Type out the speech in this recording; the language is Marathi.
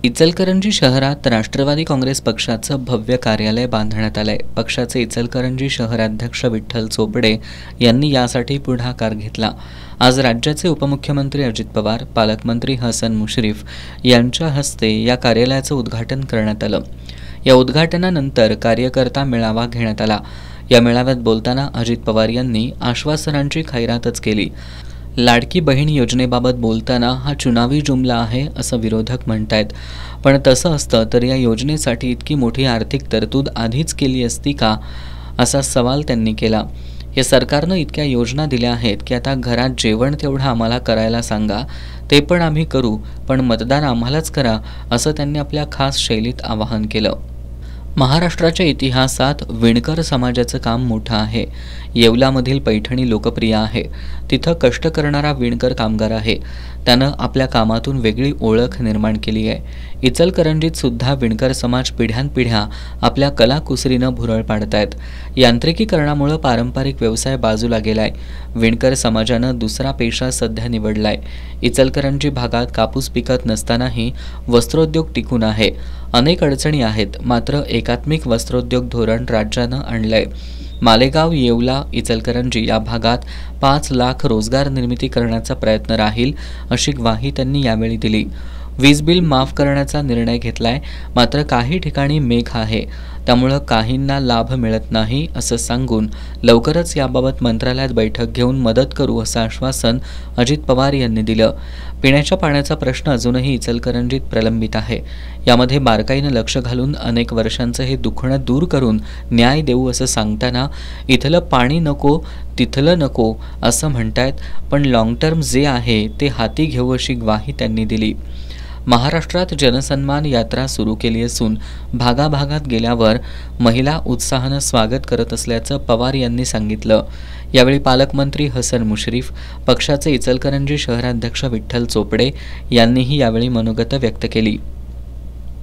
इचलकरंजी शहरात राष्ट्रवादी काँग्रेस पक्षाचं भव्य कार्यालय बांधण्यात आलंय। पक्षाचे इचलकरंजी शहराध्यक्ष विठ्ठल चोपडे यांनी यासाठी पुढाकार घेतला। आज राज्याचे उपमुख्यमंत्री अजित पवार, पालकमंत्री हसन मुश्रीफ यांच्या हस्ते या कार्यालयाचं उद्घाटन करण्यात आलं। या उद्घाटनानंतर कार्यकर्ता मेळावा घेण्यात आला। या मेळाव्यात बोलताना अजित पवार यांनी आश्वासनांची खैरातच केली। लाडकी बहीण योजनेबाबत बोलताना हा चुनावी जुमला आहे असं विरोधक म्हणतायत, पण तसं असतं तर या योजनेसाठी इतकी मोठी आर्थिक तरतूद आधीच केली असती का, असा सवाल त्यांनी केला। या सरकारनं इतक्या योजना दिल्या आहेत की आता घरात जेवण तेवढं आम्हाला करायला सांगा, ते पण आम्ही करू, पण मतदान आम्हालाच करा, असं त्यांनी आपल्या खास शैलीत आवाहन केलं। महाराष्ट्राच्या इतिहासात विणकर समाजाचं काम मोठं आहे। येवलामधील पैठणी लोकप्रिय आहे। तिथं कष्ट करणारा विणकर कामगार आहे। त्यानं आपल्या कामातून वेगळी ओळख निर्माण केली आहे। इचलकरंजीत सुद्धा विणकर समाज पिढ्यानपिढ्या आपल्या कलाकुसरीनं भुरळ पाडतायत। यांत्रिकीकरणामुळे पारंपरिक व्यवसाय बाजूला गेलाय। विणकर समाजानं दुसरा पेशा सध्या निवडलाय। इचलकरंजी भागात कापूस पिकत नसतानाही वस्त्रोद्योग टिकून आहे। अनेक अडचणी आहेत, मात्र एकात्मिक वस्त्रोद्योग धोरण राज्यानं आणलंय। मालेगाव, येवला, इचलकरंजी या भागात 5 लाख रोजगार निर्मिती करण्याचा प्रयत्न राहील, अशी ग्वाही त्यांनी यावेळी दिली। वीज बिल माफ करण्याचा निर्णय घेतलाय, मात्र काही ठिकाणी मेघ आहे, त्यामुळे काहींना लाभ मिळत नाही, असं सांगून लवकरच याबाबत मंत्रालयात बैठक घेऊन मदत करू असं आश्वासन अजित पवार यांनी दिलं। पिण्याच्या पाण्याचा प्रश्न अजूनही इचलकरंजीत प्रलंबित आहे। यामध्ये बारकाईनं लक्ष घालून अनेक वर्षांचं हे दुखणं दूर करून न्याय देऊ असं सांगताना इथलं पाणी नको तिथलं नको असं म्हणतायत, पण लॉंग टर्म जे आहे ते हाती घेऊ अशी ग्वाही त्यांनी दिली। महाराष्ट्रात जनसन्मान यात्रा सुरू केली असून भागाभागात गेल्यावर महिला उत्साहानं स्वागत करत असल्याचं पवार यांनी सांगितलं। यावेळी पालकमंत्री हसन मुश्रीफ, पक्षाचे इचलकरंजी शहराध्यक्ष विठ्ठल चोपडे यांनीही यावेळी मनोगत व्यक्त केली।